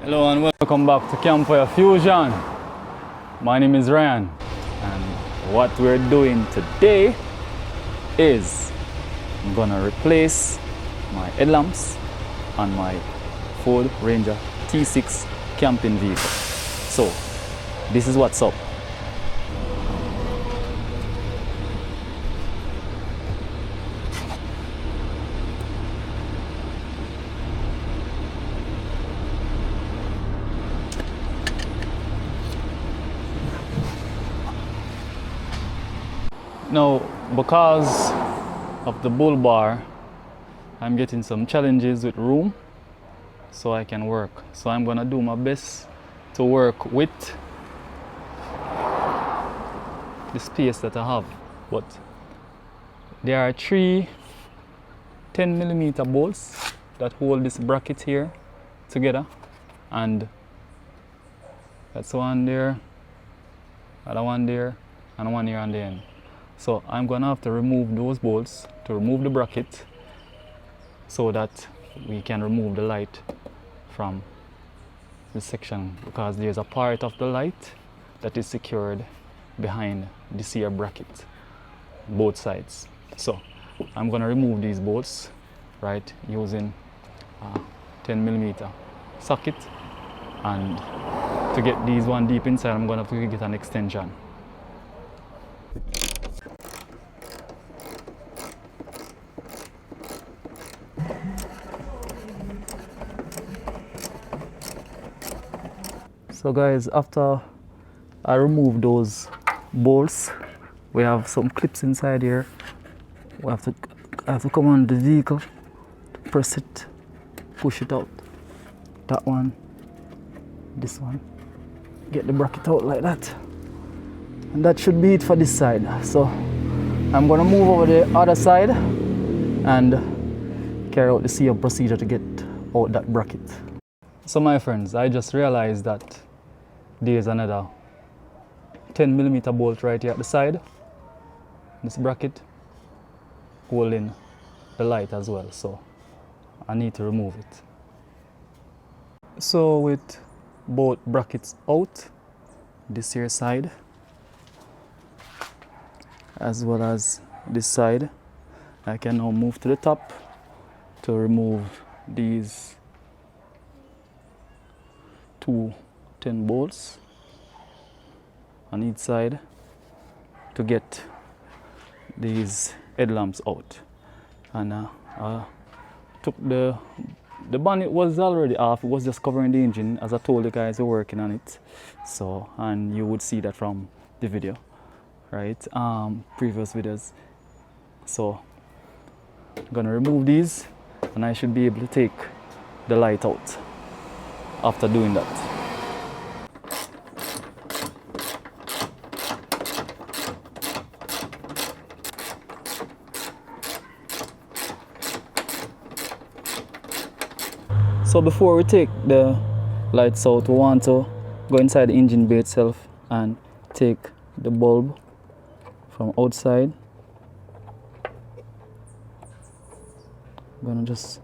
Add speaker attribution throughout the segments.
Speaker 1: Hello and welcome back to Campfire Fusion. My name is Ryan, and what we're doing today is I'm gonna replace my headlamps on my Ford Ranger T6 camping vehicle. So this is what's up. Now, because of the bull bar, I'm getting some challenges with room so I can work. So I'm gonna do my best to work with the space that I have. But there are three 10mm bolts that hold this bracket here together, and that's one there, other one there, and one here on the end. So I'm gonna have to remove those bolts to remove the bracket so that we can remove the light from this section, because there's a part of the light that is secured behind this here bracket, both sides. So I'm gonna remove these bolts, right, using a 10mm socket, and to get these one deep inside, I'm gonna have to get an extension. So guys, after I remove those bolts, we have some clips inside here. I have to come on the vehicle, press it, push it out. That one, this one. Get the bracket out like that. And that should be it for this side. So I'm gonna move over the other side and carry out the same procedure to get out that bracket. So my friends, I just realized that there's another 10mm bolt right here at the side, this bracket, holding the light as well, so I need to remove it. So with both brackets out, this here side as well as this side, I can now move to the top to remove these two 10 bolts on each side to get these headlamps out. And I took the bonnet was already off, it was just covering the engine, as I told the guys who were working on it. So, and you would see that from the video, right, previous videos. So I'm gonna remove these and I should be able to take the light out after doing that. So before we take the lights out, we want to go inside the engine bay itself and take the bulb from outside. I'm gonna just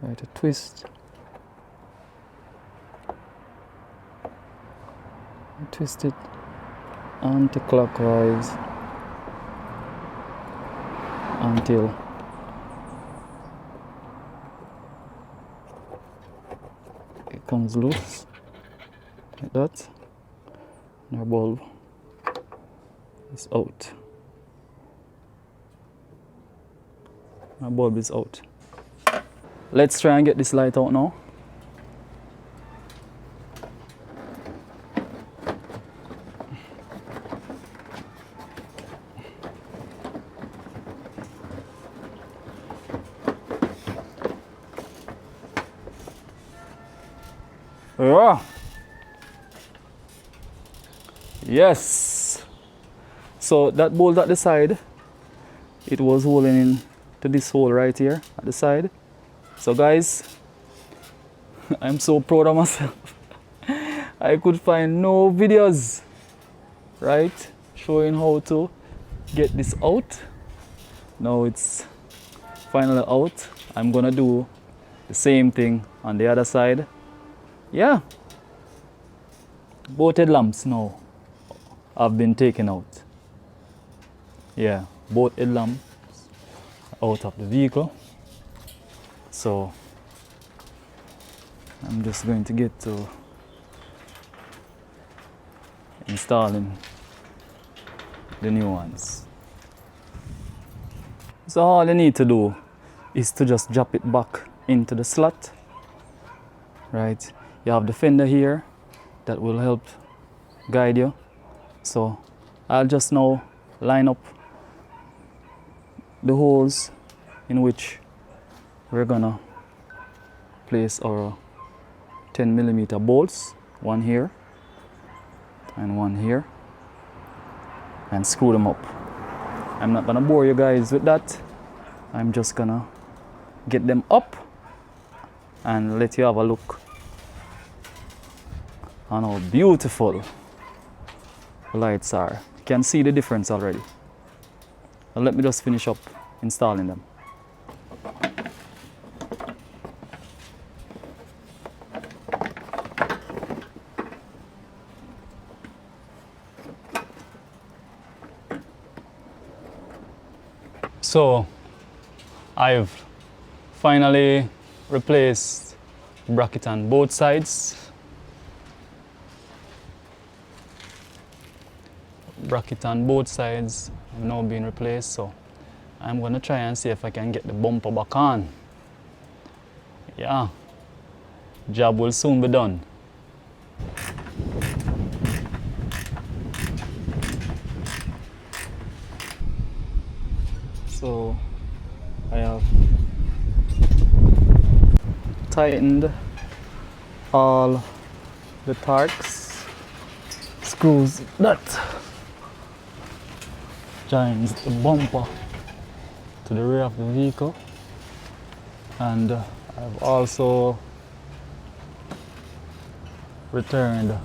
Speaker 1: try to twist it anti-clockwise until it comes loose like that, and our bulb is out. Our bulb is out. Let's try and get this light out now. Yeah. Yes. So that bolt at the side, it was holding in to this hole right here at the side. So guys, I'm so proud of myself. I could find no videos, right, showing how to get this out. Now it's finally out. I'm gonna do the same thing on the other side yeah, both headlamps now have been taken out. Yeah, both headlamps out of the vehicle. So I'm just going to get to installing the new ones. So all you need to do is to just drop it back into the slot, right? You have the fender here that will help guide you. So I'll just now line up the holes in which we're gonna place our 10mm bolts, one here and one here, and screw them up. I'm not gonna bore you guys with that. I'm just gonna get them up and let you have a look on how beautiful the lights are. You can see the difference already. But let me just finish up installing them. So I've finally replaced bracket on both sides. Bracket on both sides have now been replaced, so I'm gonna try and see if I can get the bumper back on. Yeah, job will soon be done. So I have tightened all the Torx screws that joins the bumper to the rear of the vehicle, and I've also returned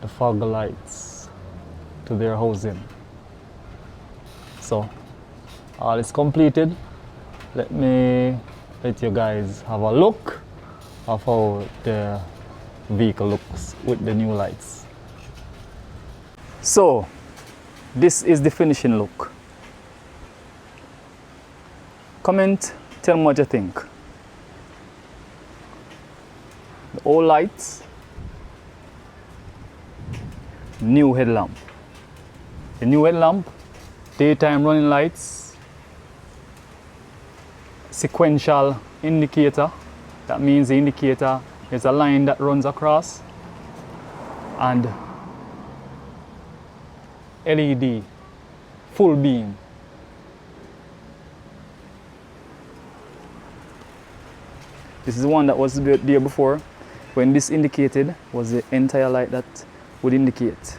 Speaker 1: the fog lights to their housing. So all is completed. Let me let you guys have a look of how the vehicle looks with the new lights. So this is the finishing look. Comment, tell me what you think. The old lights, new headlamp. The new headlamp, daytime running lights, sequential indicator. That means the indicator is a line that runs across, and LED, full beam. This is the one that was there before. When this indicated, was the entire light that would indicate.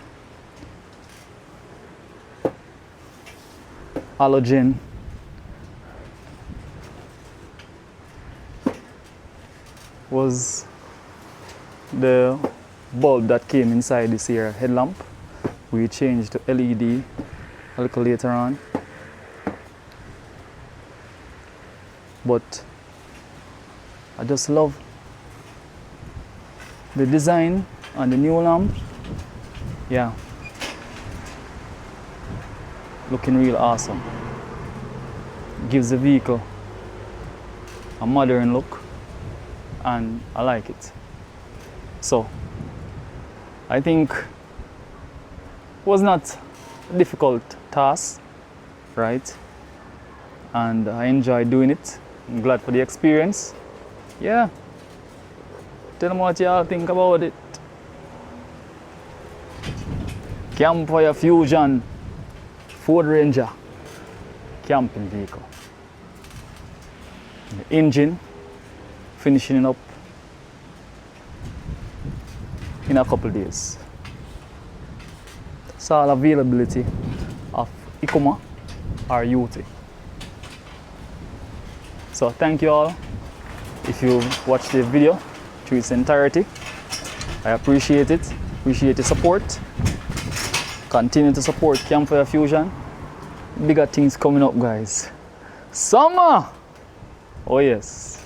Speaker 1: Halogen. Was the bulb that came inside this here headlamp. We changed to LED a little later on. But I just love the design on the new lamp. Yeah, looking real awesome. Gives the vehicle a modern look, and I like it. So I think it was not a difficult task, right? And I enjoyed doing it. I'm glad for the experience. Yeah, tell them what y'all think about it. Campfire Fusion Ford Ranger camping vehicle. The engine finishing it up in a couple days. It's all availability of Ikuma or UT. So thank you all if you watched the video through its entirety. I appreciate it. Appreciate the support. Continue to support Campfire Fusion. Bigger things coming up, guys. Summer! Oh yes.